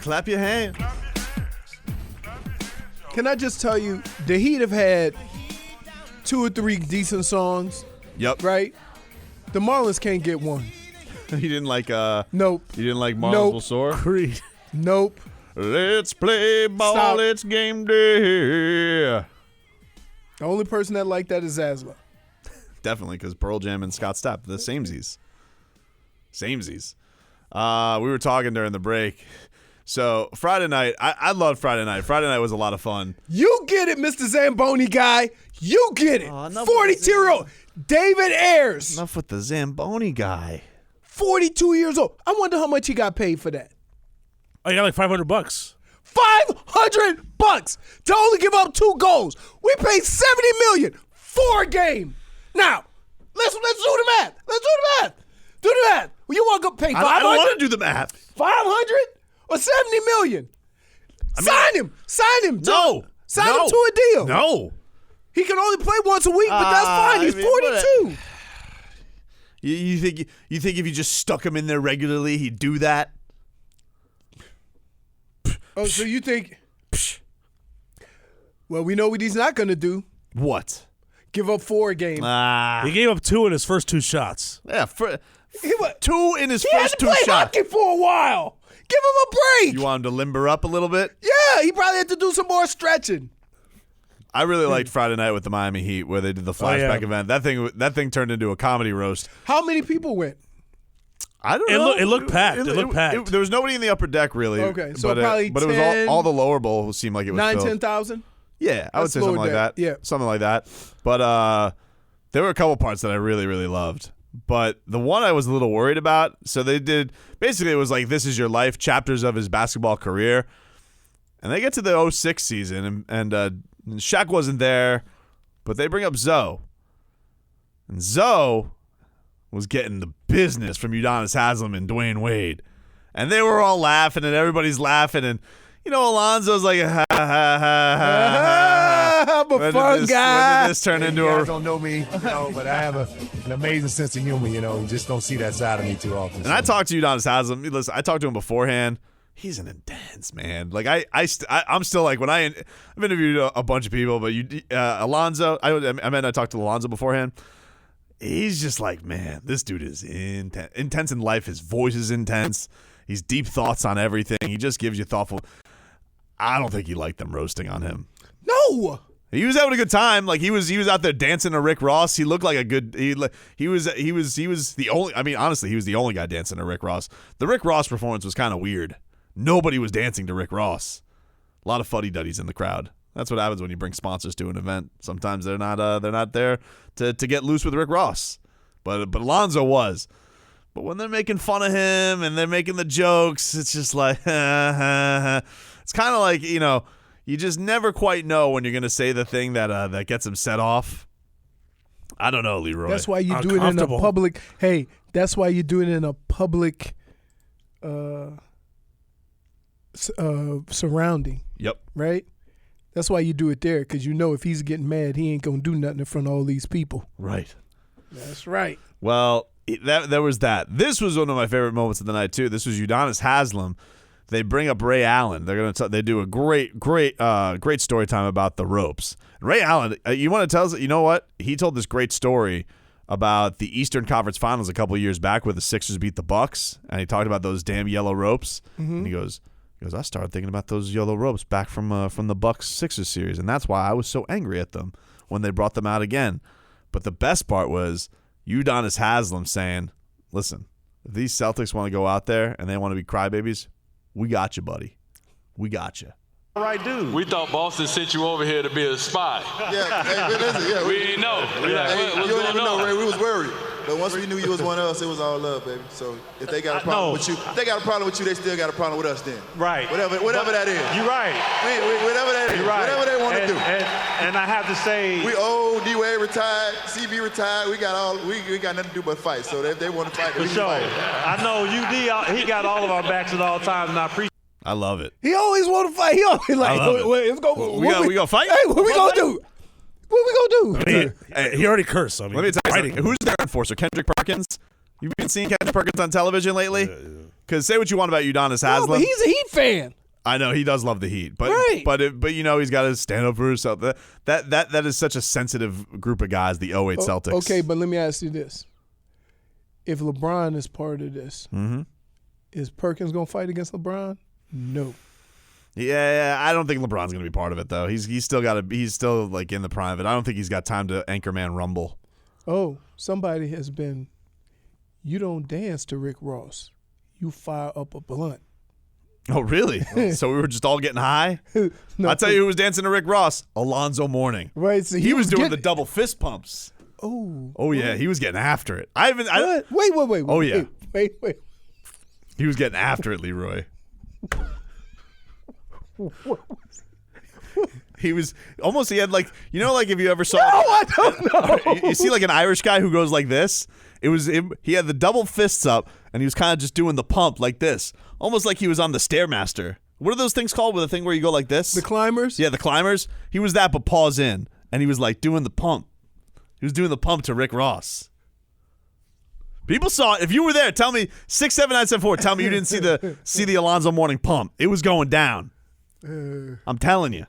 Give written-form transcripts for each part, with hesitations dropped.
Clap your hands. Can I just tell you, the Heat have had 2 or 3 decent songs. Yep. Right? The Marlins can't get one. You didn't like Nope. You didn't like Marlins Will Soar? Creed. Nope. Let's play ball. Stop. It's game day. The only person that liked that is Haslem. Definitely, because Pearl Jam and Scott Stapp, the samesies. Samesies. We were talking during the break. So Friday night, I loved Friday night. Friday night was a lot of fun. You get it, Mr. Zamboni guy. You get it. 42-year-old David Ayers. Enough with the Zamboni guy. 42 years old. I wonder how much he got paid for that. Oh, you got like $500. $500 to only give up 2 goals. We paid $70 million for a game. Now, let's do the math. Do the math. Well, you want to pay $500? I don't want to do the math. 500 or $70 million? Sign him. No. Sign him to a deal. No. He can only play once a week, but that's fine. He's 42. You think if you just stuck him in there regularly, he'd do that? Oh, so you think? Well, we know what he's not going to do. What? Give up 4 a game. He gave up 2 in his first 2 shots. Yeah, 2 in his He first 2 hasn't played shots. hockey for a while. Give him a break. You want him to limber up a little bit? Yeah, he probably had to do some more stretching. I really liked Friday night with the Miami Heat where they did the flashback event. That thing turned into a comedy roast. How many people went? I don't know. It looked packed. There was nobody in the upper deck really. Okay, so but probably but it was 10, all the lower bowl seemed like it was 9,000, filled. 10,000? Yeah, I would That's say something lower like deck. that. Yeah. Something like that. But there were a couple parts that I really, really loved. But the one I was a little worried about, so they did, basically it was like This Is Your Life, chapters of his basketball career. And they get to the 06 season, and Shaq wasn't there, but they bring up Zoe. And Zoe was getting the business from Udonis Haslem and Dwyane Wade. And they were all laughing, and everybody's laughing, and Alonzo's like, ha, ha, ha, ha. I'm a fun guy. When did this turn into you a... guys don't know me, but I have an amazing sense of humor, You just don't see that side of me too often. And I talked to Udonis Haslem. Listen, I talked to him beforehand. He's an intense man. Like I'm still like, when I've interviewed a bunch of people, but Alonzo, I talked to Alonzo beforehand. He's just like, man, this dude is intense in life. His voice is intense. He's deep thoughts on everything. He just gives you thoughtful. I don't think he liked them roasting on him. No. He was having a good time. Like he was out there dancing to Rick Ross. He looked like a good. He was the only. I mean, honestly, he was the only guy dancing to Rick Ross. The Rick Ross performance was kind of weird. Nobody was dancing to Rick Ross. A lot of fuddy-duddies in the crowd. That's what happens when you bring sponsors to an event. Sometimes they're not there to get loose with Rick Ross. But Alonzo was. But when they're making fun of him and they're making the jokes, it's just like it's kind of like, you just never quite know when you're going to say the thing that gets him set off. I don't know, Leroy. That's why you do it in a public. Hey, that's why you do it in a public surrounding. Yep. Right? That's why you do it there, because if he's getting mad, he ain't going to do nothing in front of all these people. Right. That's right. Well, there was that. This was one of my favorite moments of the night, too. This was Udonis Haslem. They bring up Ray Allen. They do a great story time about the ropes. Ray Allen, you want to tell us? You know what? He told this great story about the Eastern Conference Finals a couple of years back where the Sixers beat the Bucks, and he talked about those damn yellow ropes. Mm-hmm. And he goes, I started thinking about those yellow ropes back from the Bucks Sixers series, and that's why I was so angry at them when they brought them out again. But the best part was Udonis Haslem saying, "Listen, if these Celtics want to go out there and they want to be crybabies, we got you, buddy. We got you." Right, dude. We thought Boston sent you over here to be a spy. Yeah, we didn't know. We like, what's you don't going even on? know, Ray. We was worried. But once we knew you was one of us, it was all love, baby. So if they got a problem with you, they still got a problem with us then. Right. Whatever that is. You're right. Whatever that is. You're right. Whatever they want to do. And I have to say, we old, D-Wade retired, CB retired. We got nothing to do but fight. So if they want to fight, we can fight. I know UD, he got all of our backs at all times, and I appreciate. I love it. He always want to fight. He always like, let's go. We gonna fight? Hey, what we gonna do? What we gonna do? He already cursed. I mean, let me tell you something. Who's their enforcer? Kendrick Perkins? You've been seeing Kendrick Perkins on television lately? Because say what you want about Udonis No, Haslem. but he's a Heat fan. I know he does love the Heat, but Right. but you know he's got to stand up for himself. That is such a sensitive group of guys. The 08 Celtics. Okay, but let me ask you this: if LeBron is part of this, is Perkins gonna fight against LeBron? No. Yeah, I don't think LeBron's gonna be part of it though. He's still like in the prime of it. I don't think he's got time to anchorman rumble. Oh, somebody has been. You don't dance to Rick Ross. You fire up a blunt. Oh, really? So we were just all getting high? No, I'll tell you who was dancing to Rick Ross. Alonzo Mourning. Right. So He was doing the double fist pumps. Oh. Oh, yeah. He was getting after it. What? Wait. Oh, yeah. Wait. He was getting after it, Leroy. He was almost, he had like, you know, like if you ever saw. No, I don't know. You see like an Irish guy who goes like this? He had the double fists up and he was kind of just doing the pump like this. Almost like he was on the Stairmaster. What are those things called with a thing where you go like this? The climbers? Yeah, the climbers. He was that, but paws in. And he was like doing the pump. He was doing the pump to Rick Ross. People saw it. If you were there, tell me 67974. Tell me you didn't see the Alonzo Mourning pump. It was going down. I'm telling you.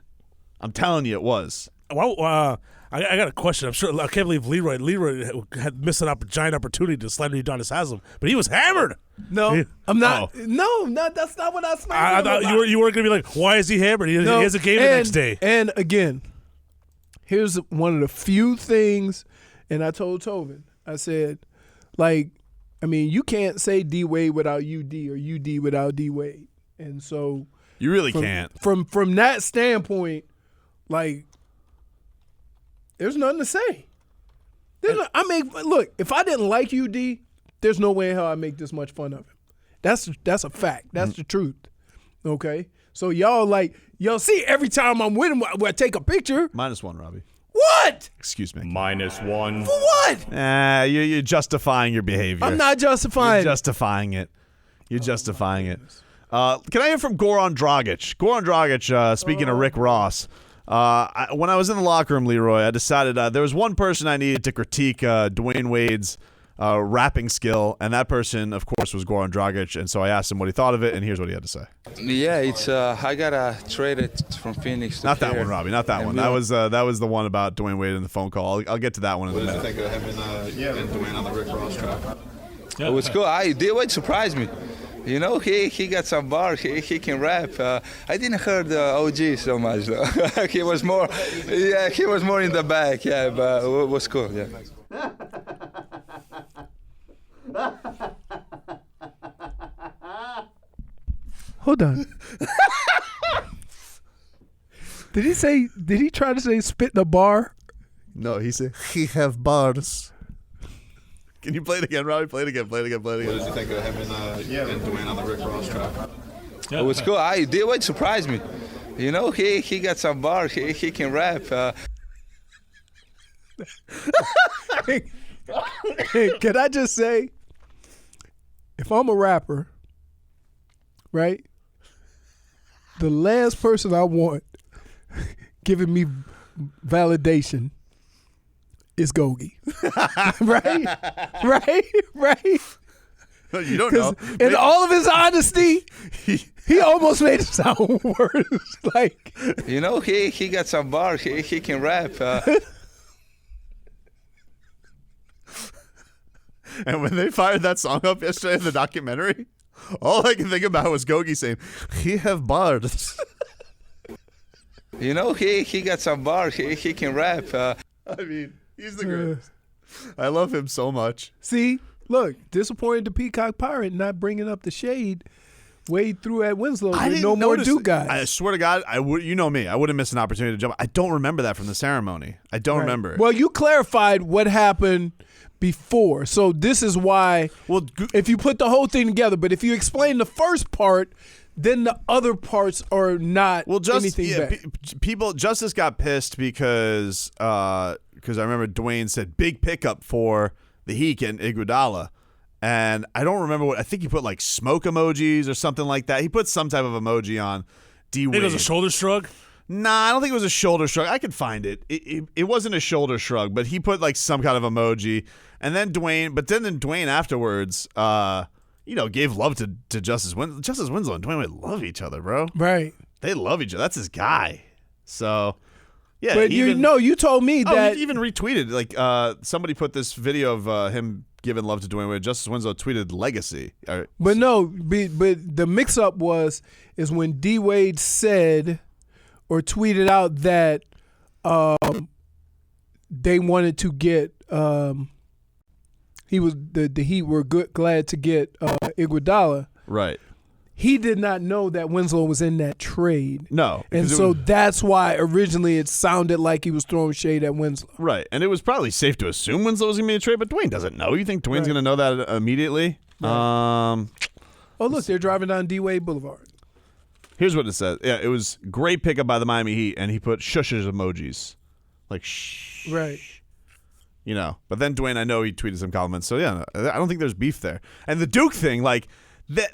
It was. Well, I got a question. I'm sure I can't believe Leroy had missed a giant opportunity to slander Udonis Haslem, but he was hammered. No, I'm not. Oh. No, that's not what I was I thought you were going to be like, why is he hammered? He has a game the next day. And again, here's one of the few things, and I told Tobin, I said, like, I mean, you can't say D Wade without UD or UD without D Wade, and so You really can't. From that standpoint, like, there's nothing to say. Look, if I didn't like UD, there's no way in hell I make this much fun of him. That's a fact. That's the truth. Okay? So y'all see every time I'm with him, I take a picture. -1, Robbie. What? Excuse me. -1. For what? You're justifying your behavior. I'm not justifying. You're justifying it. You're justifying it. Can I hear from Goran Dragic? Goran Dragic, speaking of Rick Ross, when I was in the locker room, Leroy, I decided there was one person I needed to critique Dwyane Wade's rapping skill, and that person, of course, was Goran Dragic. And so I asked him what he thought of it, and here's what he had to say. Yeah, it's I got traded from Phoenix. To Not that here. one, Robbie. Not that And one. we That was the one about Dwyane Wade in the phone call. I'll get to that one in a minute. I think of him and Dwyane on the Rick Ross track. It was cool. Dwyane surprised me. You know, he got some bars. He can rap. I didn't hear the OG so much though. He was more in the back. Yeah, but it was cool. Yeah. Hold on. Did he try to say spit in a bar? No, he said he have bars. Can you play it again, Robbie? Play it again. What did you think of him and Dwyane on the Rick Ross track? It was cool. Dwyane surprised me. You know, he got some bars. He can rap. Can I just say, if I'm a rapper, right, the last person I want giving me validation is Gogi. Right? You don't know. In all of his honesty, he almost made it sound worse. Like, You know, he got some bars. He can rap. And when they fired that song up yesterday in the documentary, all I can think about was Gogi saying, he have bars. You know, he got some bars. He can rap. I mean, he's the greatest. I love him so much. see, look, disappointed the Peacock Pirate not bringing up the shade. Wade threw at Winslow with no more Duke guys. I swear to God, I would. You know me. I wouldn't miss an opportunity to jump. I don't remember that from the ceremony. I don't remember. Well, you clarified what happened before, so this is why. Well, if you put the whole thing together, but if you explain the first part, then the other parts are not anything bad. Justice got pissed because I remember Dwyane said big pickup for the Heat and Iguodala. And I don't remember what, I think he put like smoke emojis or something like that. He put some type of emoji on D I think it Wade. was a shoulder shrug. Nah, I don't think it was a shoulder shrug. I could find it. It wasn't a shoulder shrug, but he put like some kind of emoji. And then Dwyane afterwards, gave love to Justice Winslow. Justice Winslow and Dwyane Wade love each other, bro. Right. They love each other. That's his guy. So, yeah. But you told me that. He even retweeted. Like, somebody put this video of him giving love to Dwyane Wade. Justice Winslow tweeted legacy. But the mix-up is when D. Wade said or tweeted out that they wanted to get the Heat were glad to get Iguodala. Right. He did not know that Winslow was in that trade. No. And so that's why originally it sounded like he was throwing shade at Winslow. Right. And it was probably safe to assume Winslow was going to be a trade, but Dwyane doesn't know. You think Dwayne's going to know that immediately? Right. Oh, look, they're driving down D-Wade Boulevard. Here's what it says. Yeah, it was great pickup by the Miami Heat, and he put shushes emojis. Like, shh. Right. But then Dwyane, I know he tweeted some compliments. So, yeah, I don't think there's beef there. And the Duke thing, like,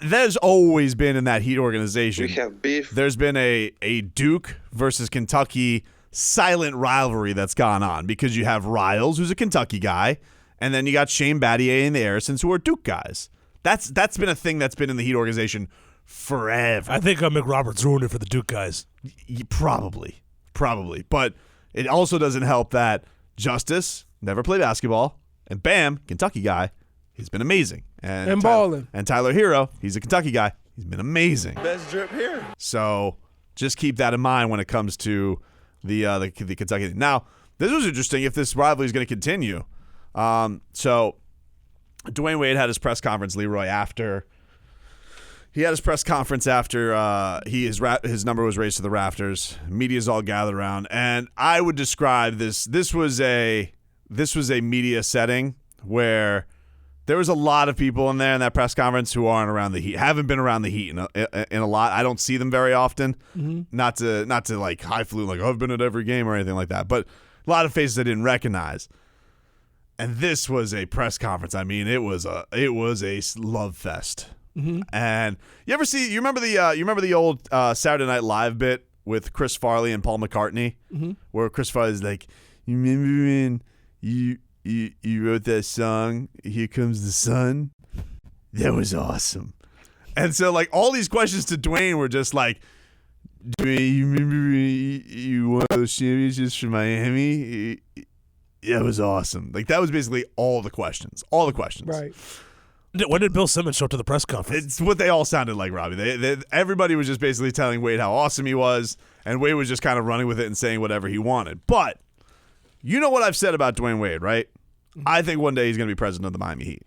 there's always been in that Heat organization. We have beef. There's been a Duke versus Kentucky silent rivalry that's gone on because you have Riles, who's a Kentucky guy, and then you got Shane Battier and the Harrisons, who are Duke guys. That's been a thing that's been in the Heat organization forever. I think McRoberts ruined it for the Duke guys. Probably. But it also doesn't help that Justice never played basketball, and Bam, Kentucky guy, he's been amazing. And balling. And Tyler Hero, he's a Kentucky guy. He's been amazing. Best drip here. So just keep that in mind when it comes to the Kentucky. Now, this was interesting if this rivalry is going to continue. So Dwyane Wade had his press conference, Leroy, after he had his press conference after his number was raised to the rafters. Media's all gathered around, and I would describe this. This was a media setting where there was a lot of people in there in that press conference who aren't around the Heat, haven't been around the Heat in a lot. I don't see them very often. Mm-hmm. Not to like highfalutin, like, oh, I've been at every game or anything like that. But a lot of faces I didn't recognize. And this was a press conference. I mean, it was a love fest. Mm-hmm. And you remember the old Saturday Night Live bit with Chris Farley and Paul McCartney, mm-hmm. where Chris Farley's like, you remember when you wrote that song, Here Comes the Sun? That was awesome. And so, like, all these questions to Dwyane were just like, Dwyane, you remember you won those championships for Miami? That was awesome. Like, that was basically all the questions. Right. When did Bill Simmons show up to the press conference? It's what they all sounded like, Robbie. Everybody was just basically telling Wade how awesome he was, and Wade was just kind of running with it and saying whatever he wanted. But you know what I've said about Dwyane Wade, right? Mm-hmm. I think one day he's going to be president of the Miami Heat.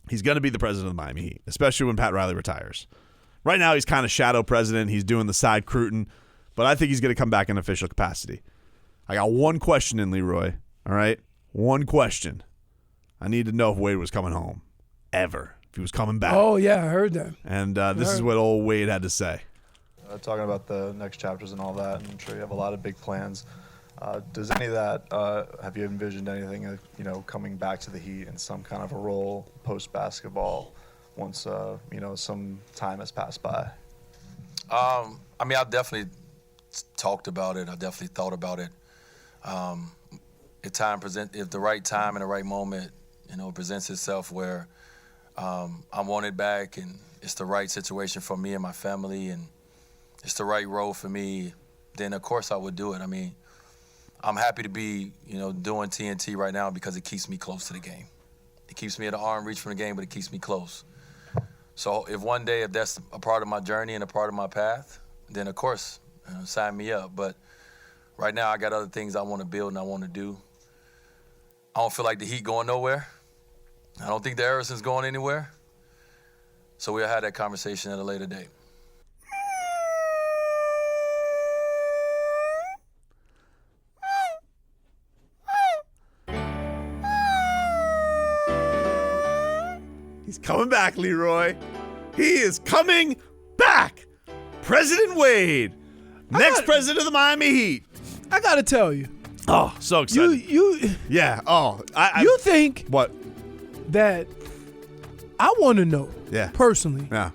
He's going to be the president of the Miami Heat, especially when Pat Riley retires. Right now, he's kind of shadow president. He's doing the side cruiting, but I think he's going to come back in official capacity. I got one question in, Leroy. All right? One question. I need to know if Wade was coming home. Ever. If he was coming back. Oh, yeah, I heard that. And this is what old Wade had to say. Talking about the next chapters and all that, and I'm sure you have a lot of big plans. Does any of that, have you envisioned anything, coming back to the Heat in some kind of a role post-basketball once, some time has passed by? I've definitely talked about it. I definitely thought about it. If the right time and the right moment, presents itself where I want it back and it's the right situation for me and my family and it's the right role for me, then of course I would do it. I mean, I'm happy to be, doing TNT right now because it keeps me close to the game. It keeps me at an arm reach from the game, but it keeps me close. So if one day, if that's a part of my journey and a part of my path, then of course, sign me up. But right now I got other things I want to build and I want to do. I don't feel like the Heat going nowhere. I don't think the Harrison's going anywhere. So we'll have that conversation at a later date. He's coming back, Leroy. He is coming back. President Wade. Next president of the Miami Heat. I got to tell you. Oh, so excited. Yeah. Oh, you think what? That I want to know. Yeah. Personally. Yeah.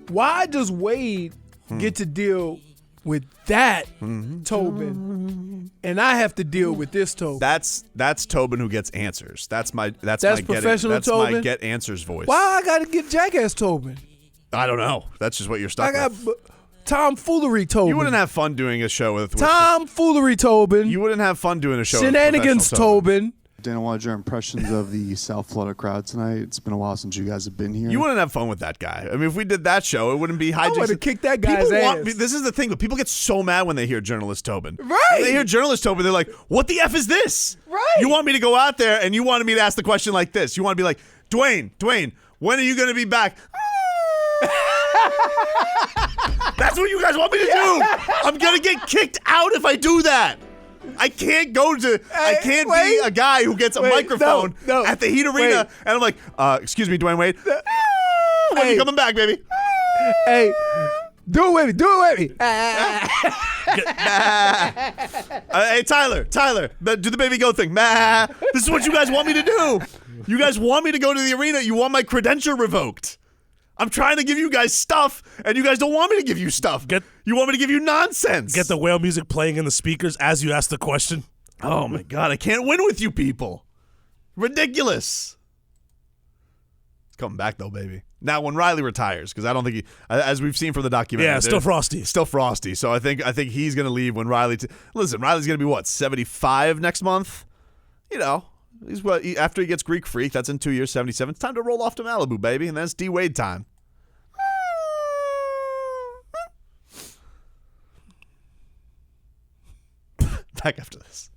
Why does Wade get to deal with that Tobin, and I have to deal with this Tobin. That's Tobin who gets answers. That's my professional Tobin? my get answers voice. Why I got to get jackass Tobin? I don't know. That's just what you're stuck I got with. tomfoolery Tobin. You wouldn't have fun doing a show with tomfoolery Tobin. You wouldn't have fun doing a show Shenanigans with Tobin. Tobin. Dana, what are your impressions of the South Florida crowd tonight? It's been a while since you guys have been here. You wouldn't have fun with that guy. I mean, if we did that show, it wouldn't be hijinks. I would have kicked that guy's ass. This is the thing, but people get so mad when they hear journalist Tobin. Right. When they hear journalist Tobin, they're like, what the F is this? Right. You want me to go out there and you wanted me to ask the question like this. You want to be like, Dwyane, when are you going to be back? That's what you guys want me to do. I'm going to get kicked out if I do that. I can't be a guy who gets a microphone at the Heat Arena and I'm like, excuse me, Dwyane Wade. When are you coming back, baby? Hey, do it with me. Hey, Tyler, do the baby go thing. This is what you guys want me to do. You guys want me to go to the arena. You want my credential revoked. I'm trying to give you guys stuff, and you guys don't want me to give you stuff. You want me to give you nonsense. Get the whale music playing in the speakers as you ask the question. Oh, my God. I can't win with you people. Ridiculous. It's coming back, though, baby. Now, when Riley retires, because I don't think he, as we've seen from the documentary. Yeah, still frosty. Still frosty. So I think he's going to leave when Riley. Listen, Riley's going to be, what, 75 next month? You know. After he gets Greek Freak, that's in 2 years, 77. It's time to roll off to Malibu, baby, and that's D Wade time. Back after this.